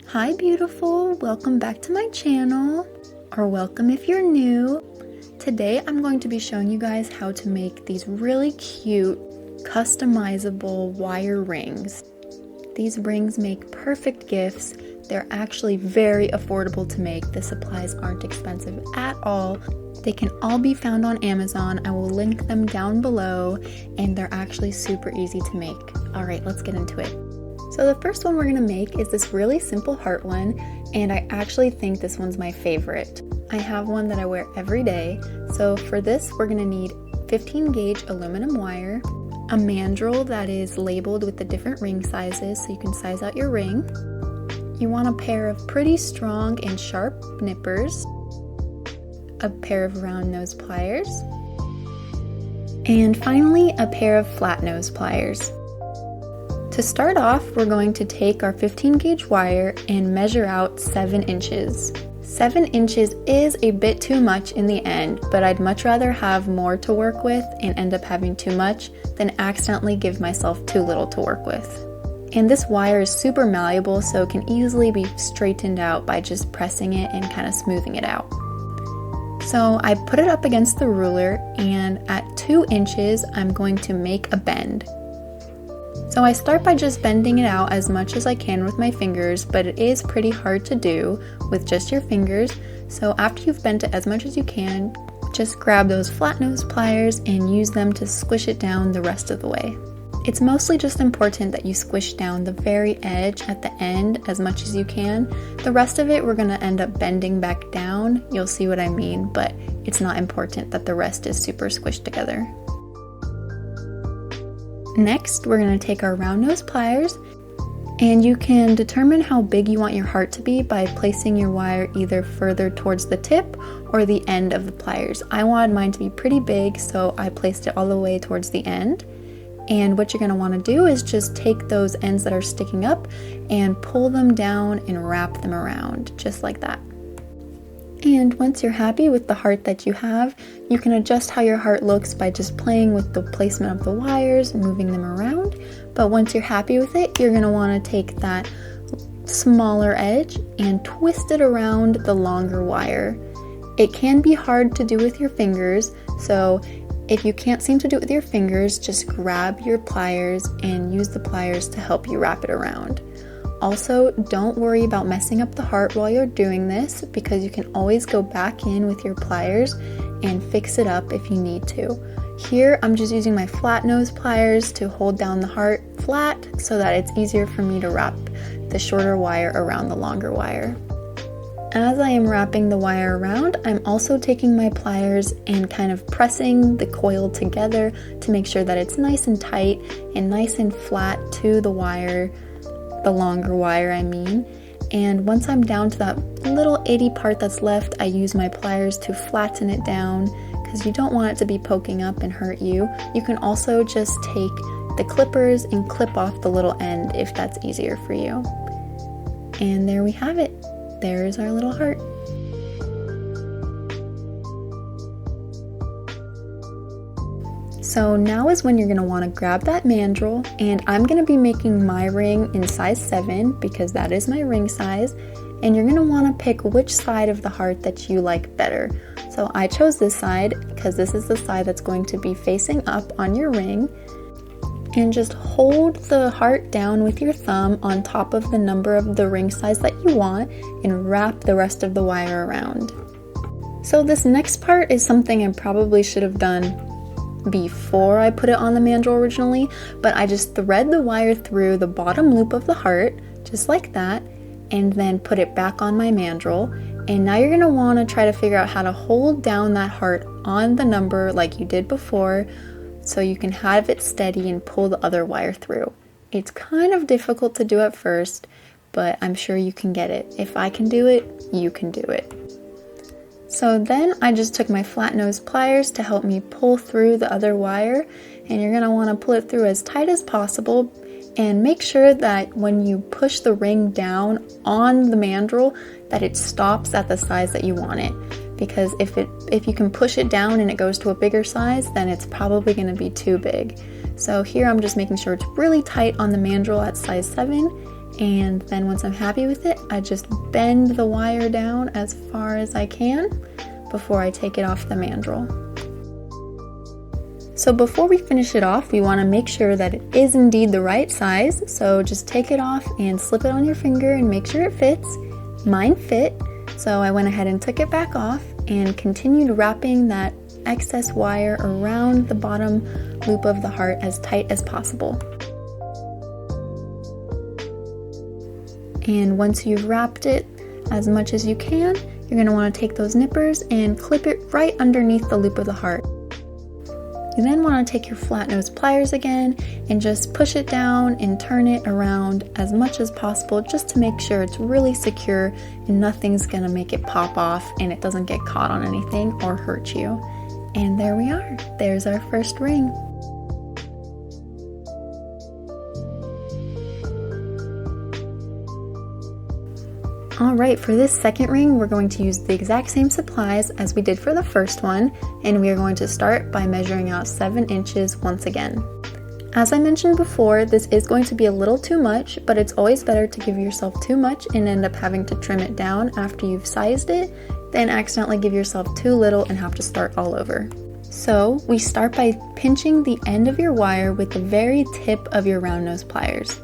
Hi beautiful, welcome back to my channel, or welcome if you're new. Today I'm going to be showing you guys how to make these really cute, customizable wire rings. These rings make perfect gifts. They're actually very affordable to make. The supplies aren't expensive at all. They can all be found on Amazon. I will link them down below, and they're actually super easy to make. All right, let's get into it. So the first one we're gonna make is this really simple heart one, and I actually think this one's my favorite. I have one that I wear every day. So for this, we're gonna need 15 gauge aluminum wire, a mandrel that is labeled with the different ring sizes so you can size out your ring. You want a pair of pretty strong and sharp nippers, a pair of round nose pliers, and finally a pair of flat nose pliers. To start off, we're going to take our 15 gauge wire and measure out 7 inches. 7 inches is a bit too much in the end, but I'd much rather have more to work with and end up having too much than accidentally give myself too little to work with. And this wire is super malleable, so it can easily be straightened out by just pressing it and kind of smoothing it out. So I put it up against the ruler, and at 2 inches, I'm going to make a bend. So I start by just bending it out as much as I can with my fingers, but it is pretty hard to do with just your fingers. So after you've bent it as much as you can, just grab those flat nose pliers and use them to squish it down the rest of the way. It's mostly just important that you squish down the very edge at the end as much as you can. The rest of it we're going to end up bending back down. You'll see what I mean, but it's not important that the rest is super squished together. Next, we're going to take our round nose pliers, and you can determine how big you want your heart to be by placing your wire either further towards the tip or the end of the pliers. I wanted mine to be pretty big, so I placed it all the way towards the end. And what you're going to want to do is just take those ends that are sticking up and pull them down and wrap them around, just like that. And once you're happy with the heart that you have, you can adjust how your heart looks by just playing with the placement of the wires and moving them around. But once you're happy with it, you're going to want to take that smaller edge and twist it around the longer wire. It can be hard to do with your fingers, so if you can't seem to do it with your fingers, just grab your pliers and use the pliers to help you wrap it around. Also, don't worry about messing up the heart while you're doing this, because you can always go back in with your pliers and fix it up if you need to. Here, I'm just using my flat nose pliers to hold down the heart flat so that it's easier for me to wrap the shorter wire around the longer wire. As I am wrapping the wire around, I'm also taking my pliers and kind of pressing the coil together to make sure that it's nice and tight and nice and flat to the wire, the longer wire I mean. And once I'm down to that little itty part that's left, I use my pliers to flatten it down because you don't want it to be poking up and hurt you. You can also just take the clippers and clip off the little end if that's easier for you. And there we have it. There's our little heart. So now is when you're going to want to grab that mandrel, and I'm going to be making my ring in size 7 because that is my ring size, and you're going to want to pick which side of the heart that you like better. So I chose this side because this is the side that's going to be facing up on your ring, and just hold the heart down with your thumb on top of the number of the ring size that you want and wrap the rest of the wire around. So this next part is something I probably should have done before I put it on the mandrel originally, but I just thread the wire through the bottom loop of the heart, just like that, and then put it back on my mandrel. And now you're going to want to try to figure out how to hold down that heart on the number like you did before, so you can have it steady and pull the other wire through. It's kind of difficult to do at first, but I'm sure you can get it. If I can do it, you can do it. So then I just took my flat nose pliers to help me pull through the other wire, and you're going to want to pull it through as tight as possible and make sure that when you push the ring down on the mandrel that it stops at the size that you want it, because if you can push it down and it goes to a bigger size, then it's probably going to be too big. So here I'm just making sure it's really tight on the mandrel at size 7, And then once I'm happy with it, I just bend the wire down as far as I can before I take it off the mandrel. So before we finish it off, we want to make sure that it is indeed the right size. So just take it off and slip it on your finger and make sure it fits. Mine fit, so I went ahead and took it back off and continued wrapping that excess wire around the bottom loop of the heart as tight as possible. And once you've wrapped it as much as you can, you're going to want to take those nippers and clip it right underneath the loop of the heart. You then want to take your flat nose pliers again and just push it down and turn it around as much as possible just to make sure it's really secure and nothing's going to make it pop off and it doesn't get caught on anything or hurt you. And there we are. There's our first ring. Alright, for this second ring, we're going to use the exact same supplies as we did for the first one, and we are going to start by measuring out 7 inches once again. As I mentioned before, this is going to be a little too much, but it's always better to give yourself too much and end up having to trim it down after you've sized it, than accidentally give yourself too little and have to start all over. So, we start by pinching the end of your wire with the very tip of your round nose pliers.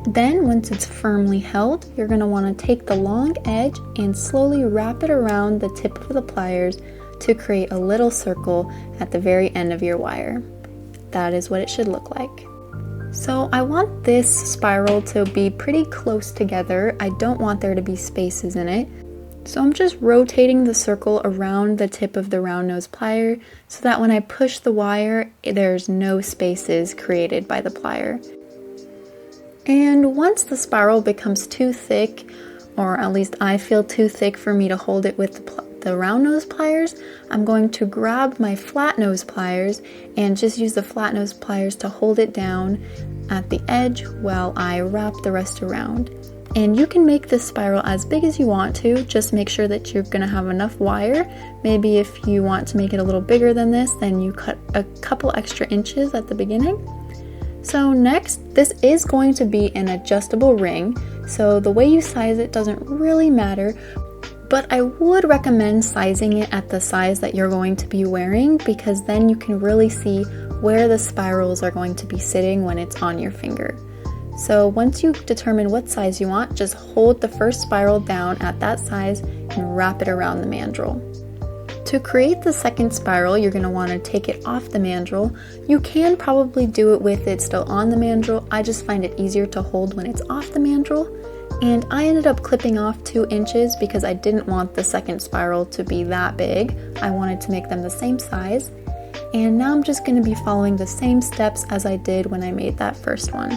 Then, once it's firmly held, you're going to want to take the long edge and slowly wrap it around the tip of the pliers to create a little circle at the very end of your wire. That is what it should look like. So I want this spiral to be pretty close together. I don't want there to be spaces in it. So I'm just rotating the circle around the tip of the round nose plier so that when I push the wire, there's no spaces created by the plier. And once the spiral becomes too thick, or at least I feel too thick for me to hold it with the round nose pliers, I'm going to grab my flat nose pliers and just use the flat nose pliers to hold it down at the edge while I wrap the rest around. And you can make this spiral as big as you want to, just make sure that you're going to have enough wire. Maybe if you want to make it a little bigger than this, then you cut a couple extra inches at the beginning. So next, this is going to be an adjustable ring, so the way you size it doesn't really matter, but I would recommend sizing it at the size that you're going to be wearing, because then you can really see where the spirals are going to be sitting when it's on your finger. So once you determine what size you want, just hold the first spiral down at that size and wrap it around the mandrel. To create the second spiral, you're going to want to take it off the mandrel. You can probably do it with it still on the mandrel. I just find it easier to hold when it's off the mandrel. And I ended up clipping off 2 inches because I didn't want the second spiral to be that big. I wanted to make them the same size. And now I'm just going to be following the same steps as I did when I made that first one.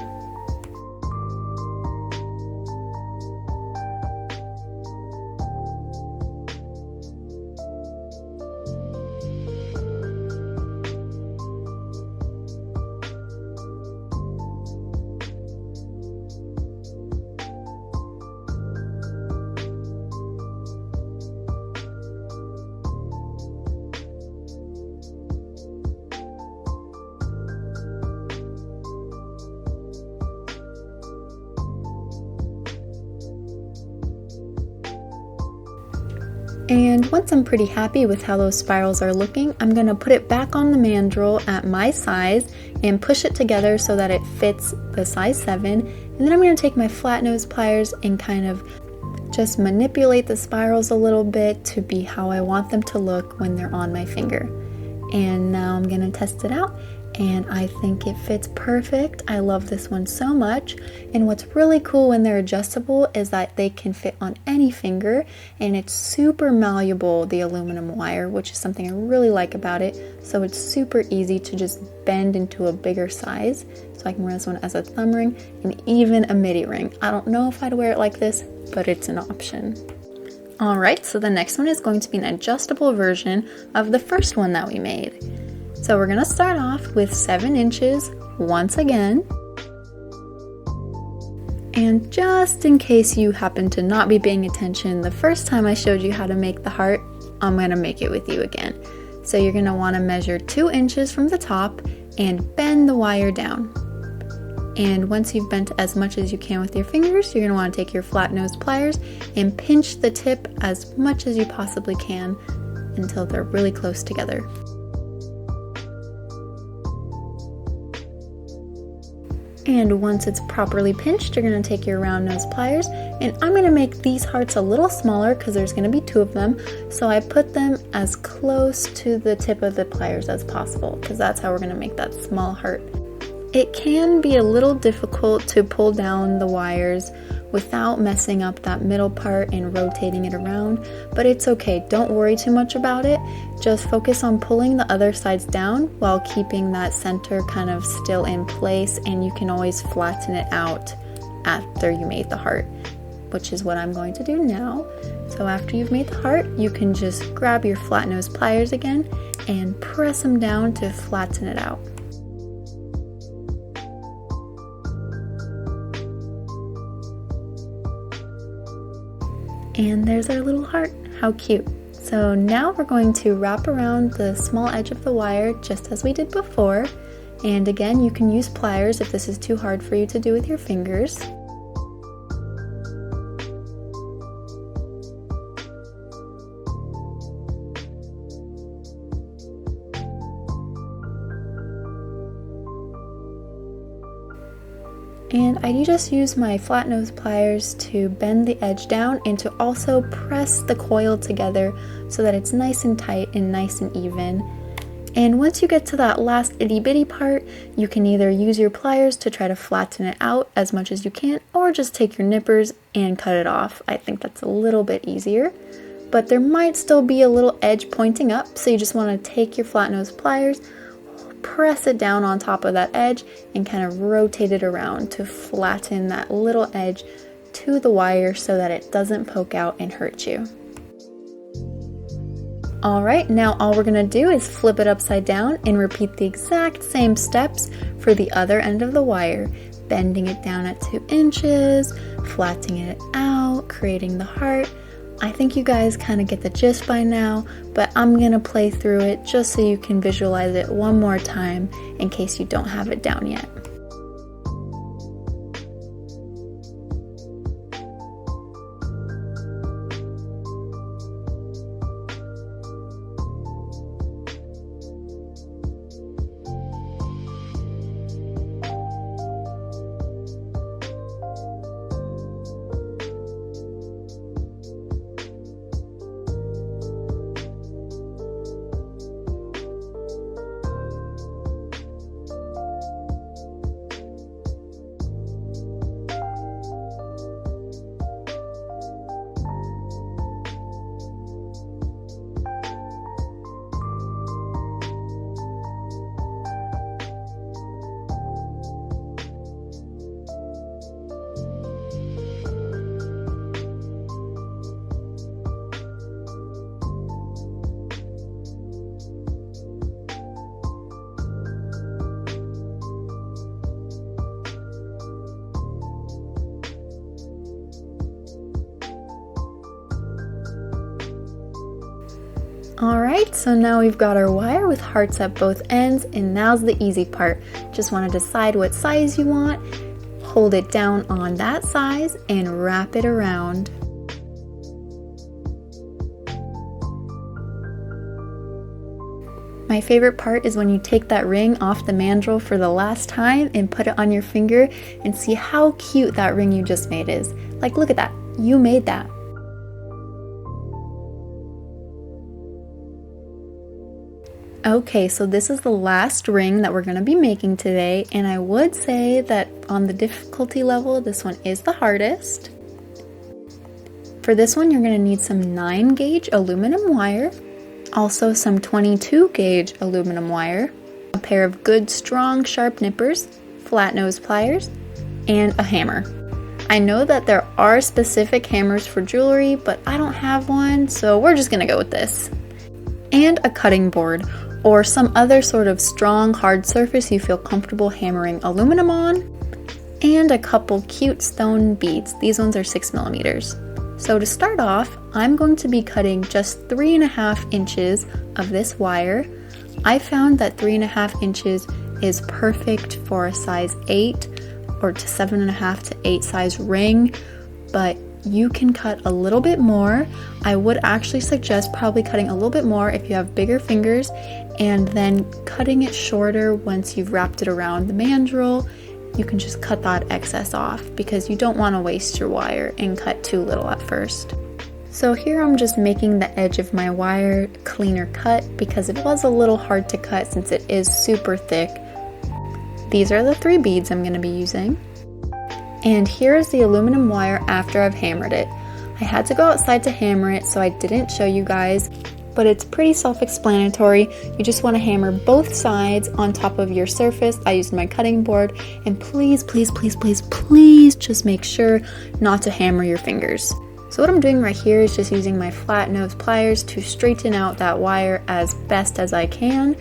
And once I'm pretty happy with how those spirals are looking, I'm going to put it back on the mandrel at my size and push it together so that it fits the size 7. And then I'm going to take my flat nose pliers and kind of just manipulate the spirals a little bit to be how I want them to look when they're on my finger. And now I'm going to test it out. And I think it fits perfect. I love this one so much. And what's really cool when they're adjustable is that they can fit on any finger, and it's super malleable, the aluminum wire, which is something I really like about it. So it's super easy to just bend into a bigger size. So I can wear this one as a thumb ring and even a midi ring. I don't know if I'd wear it like this, but it's an option. Alright, so the next one is going to be an adjustable version of the first one that we made. So we're going to start off with 7 inches once again. And just in case you happen to not be paying attention, the first time I showed you how to make the heart, I'm going to make it with you again. So you're going to want to measure 2 inches from the top and bend the wire down. And once you've bent as much as you can with your fingers, you're going to want to take your flat nose pliers and pinch the tip as much as you possibly can until they're really close together. And once it's properly pinched, you're going to take your round nose pliers, and I'm going to make these hearts a little smaller because there's going to be 2 of them, so I put them as close to the tip of the pliers as possible because that's how we're going to make that small heart. It can be a little difficult to pull down the wires without messing up that middle part and rotating it around, but it's okay. Don't worry too much about it. Just focus on pulling the other sides down while keeping that center kind of still in place, and you can always flatten it out after you made the heart, which is what I'm going to do now. So after you've made the heart, you can just grab your flat nose pliers again and press them down to flatten it out. And there's our little heart. How cute. So now we're going to wrap around the small edge of the wire just as we did before. And again, you can use pliers if this is too hard for you to do with your fingers. And I just use my flat nose pliers to bend the edge down and to also press the coil together so that it's nice and tight and nice and even. And once you get to that last itty bitty part, you can either use your pliers to try to flatten it out as much as you can, or just take your nippers and cut it off. I think that's a little bit easier, but there might still be a little edge pointing up, so you just want to take your flat nose pliers, press it down on top of that edge and kind of rotate it around to flatten that little edge to the wire so that it doesn't poke out and hurt you. Alright, now all we're going to do is flip it upside down and repeat the exact same steps for the other end of the wire, bending it down at 2 inches, flattening it out, creating the heart. I think you guys kind of get the gist by now, but I'm going to play through it just so you can visualize it one more time in case you don't have it down yet. Alright, so now we've got our wire with hearts at both ends, and now's the easy part. Just want to decide what size you want, hold it down on that size, and wrap it around. My favorite part is when you take that ring off the mandrel for the last time and put it on your finger and see how cute that ring you just made is. Like, look at that, you made that. Okay, so this is the last ring that we're going to be making today, and I would say that on the difficulty level, this one is the hardest. For this one, you're going to need some 9-gauge aluminum wire, also some 22-gauge aluminum wire, a pair of good, strong, sharp nippers, flat nose pliers, and a hammer. I know that there are specific hammers for jewelry, but I don't have one, so we're just going to go with this. And a cutting board, or some other sort of strong, hard surface you feel comfortable hammering aluminum on, and a couple cute stone beads. These ones are 6 millimeters. So to start off, I'm going to be cutting just 3.5 inches of this wire. I found that 3.5 inches is perfect for a size 8. or to 7.5 to 8 size ring, but you can cut a little bit more. I would actually suggest probably cutting a little bit more if you have bigger fingers, and then cutting it shorter once you've wrapped it around the mandrel. You can just cut that excess off because you don't want to waste your wire and cut too little at first. So here I'm just making the edge of my wire cleaner cut because it was a little hard to cut since it is super thick. These are the 3 beads I'm going to be using. And here is the aluminum wire after I've hammered it. I had to go outside to hammer it, so I didn't show you guys, but it's pretty self-explanatory. You just want to hammer both sides on top of your surface. I used my cutting board, and please, please, please, please, please just make sure not to hammer your fingers. So what I'm doing right here is just using my flat nose pliers to straighten out that wire as best as I can.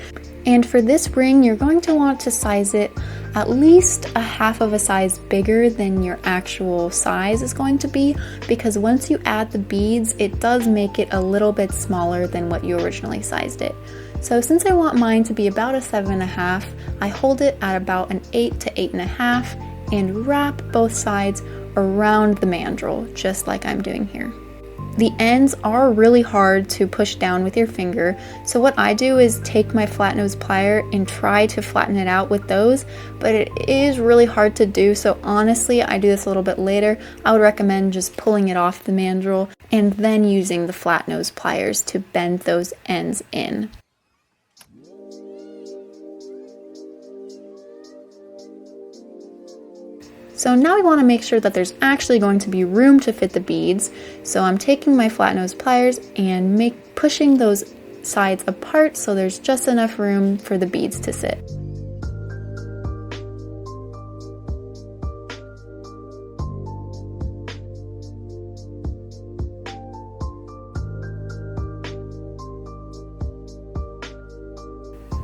And for this ring, you're going to want to size it at least a half of a size bigger than your actual size is going to be, because once you add the beads, it does make it a little bit smaller than what you originally sized it. So since I want mine to be about a 7.5, I hold it at about an 8 to 8.5 and wrap both sides around the mandrel, just like I'm doing here. The ends are really hard to push down with your finger, so what I do is take my flat nose plier and try to flatten it out with those, but it is really hard to do, so honestly I do this a little bit later. I would recommend just pulling it off the mandrel and then using the flat nose pliers to bend those ends in. So now we want to make sure that there's actually going to be room to fit the beads. So I'm taking my flat nose pliers and pushing those sides apart so there's just enough room for the beads to sit.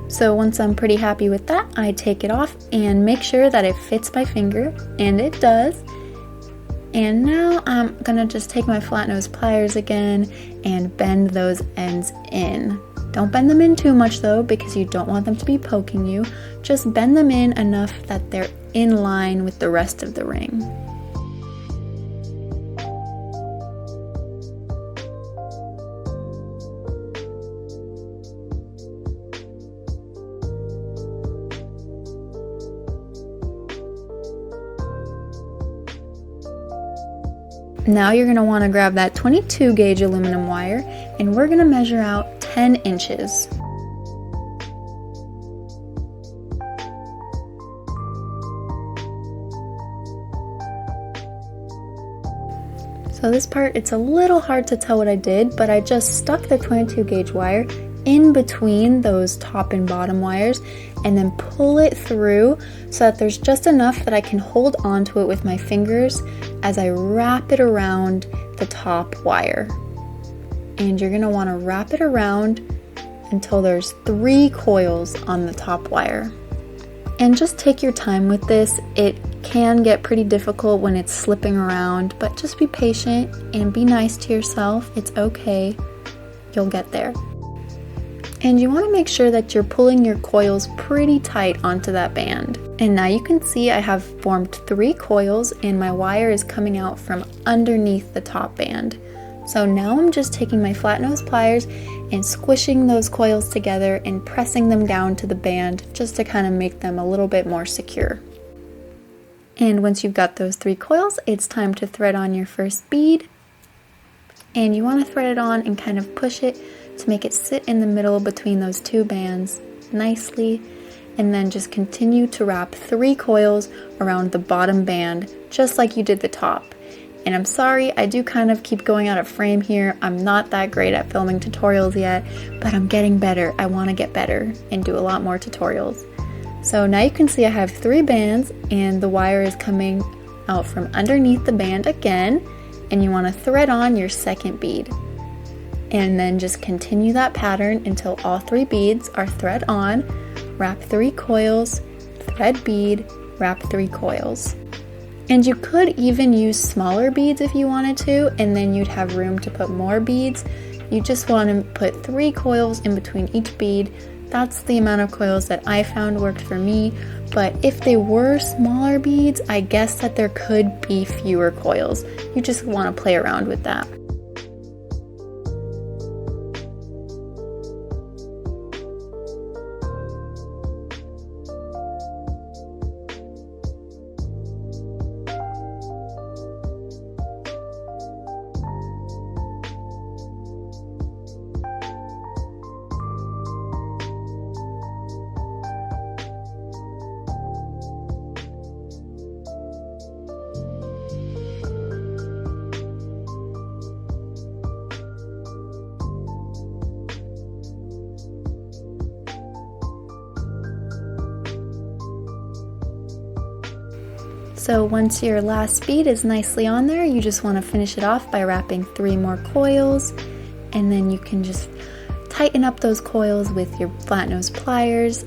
So once I'm pretty happy with that, I take it off and make sure that it fits my finger, and it does. And now I'm gonna just take my flat nose pliers again and bend those ends in. Don't bend them in too much though, because you don't want them to be poking you. Just bend them in enough that they're in line with the rest of the ring. Now you're going to want to grab that 22 gauge aluminum wire, and we're going to measure out 10 inches. So this part, it's a little hard to tell what I did, but I just stuck the 22 gauge wire in between those top and bottom wires and then pull it through so that there's just enough that I can hold onto it with my fingers as I wrap it around the top wire. And you're gonna wanna wrap it around until there's 3 coils on the top wire. And just take your time with this. It can get pretty difficult when it's slipping around, but just be patient and be nice to yourself. It's okay, you'll get there. And you want to make sure that you're pulling your coils pretty tight onto that band. And now you can see I have formed 3 coils and my wire is coming out from underneath the top band. So now I'm just taking my flat nose pliers and squishing those coils together and pressing them down to the band just to kind of make them a little bit more secure. And once you've got those 3 coils, it's time to thread on your first bead. And you want to thread it on and kind of push it to make it sit in the middle between those 2 bands nicely, and then just continue to wrap 3 coils around the bottom band just like you did the top. And I'm sorry, I do kind of keep going out of frame here. I'm not that great at filming tutorials yet, but I'm getting better. I want to get better and do a lot more tutorials. So now you can see I have 3 bands and the wire is coming out from underneath the band again, and you want to thread on your second bead. And then just continue that pattern until all 3 beads are thread on, wrap 3 coils, thread bead, wrap 3 coils. And you could even use smaller beads if you wanted to, and then you'd have room to put more beads. You just want to put 3 coils in between each bead, That's the amount of coils that I found worked for me, but if they were smaller beads, I guess that there could be fewer coils. You just want to play around with that. So once your last bead is nicely on there, you just want to finish it off by wrapping 3 more coils, and then you can just tighten up those coils with your flat nose pliers.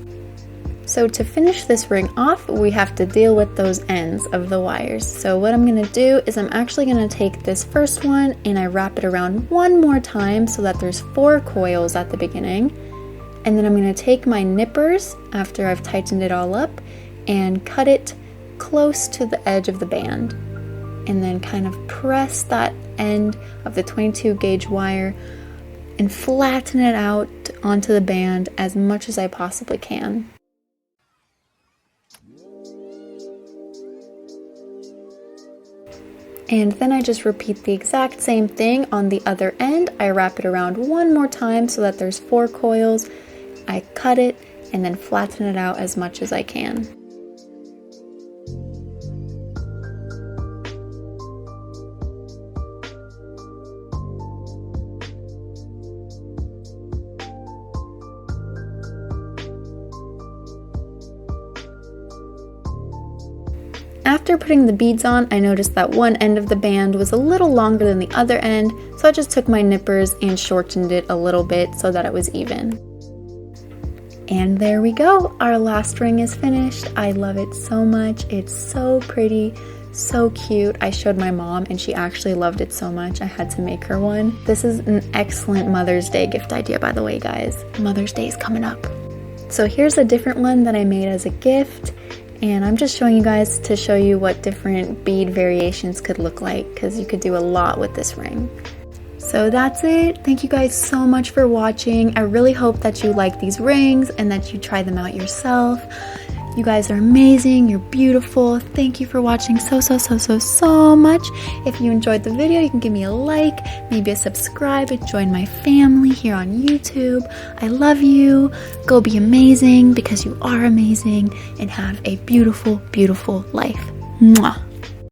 So to finish this ring off, we have to deal with those ends of the wires. So what I'm going to do is I'm actually going to take this first one and I wrap it around one more time so that there's 4 coils at the beginning. And then I'm going to take my nippers after I've tightened it all up and cut it close to the edge of the band, and then kind of press that end of the 22 gauge wire and flatten it out onto the band as much as I possibly can. And then I just repeat the exact same thing on the other end. I wrap it around one more time so that there's 4 coils. I cut it and then flatten it out as much as I can. After putting the beads on, I noticed that one end of the band was a little longer than the other end, so I just took my nippers and shortened it a little bit so that it was even. And there we go, our last ring is finished. I love it so much. It's so pretty, so cute. I showed my mom and she actually loved it so much I had to make her one. This is an excellent Mother's Day gift idea, by the way, guys. Mother's Day is coming up. So here's a different one that I made as a gift. And I'm just showing you guys to show you what different bead variations could look like, because you could do a lot with this ring. So that's it. Thank you guys so much for watching. I really hope that you like these rings and that you try them out yourself. You guys are amazing. You're beautiful. Thank you for watching so much. If you enjoyed the video, you can give me a like, maybe a subscribe, and join my family here on YouTube. I love you. Go be amazing because you are amazing, and have a beautiful, beautiful life. Mwah.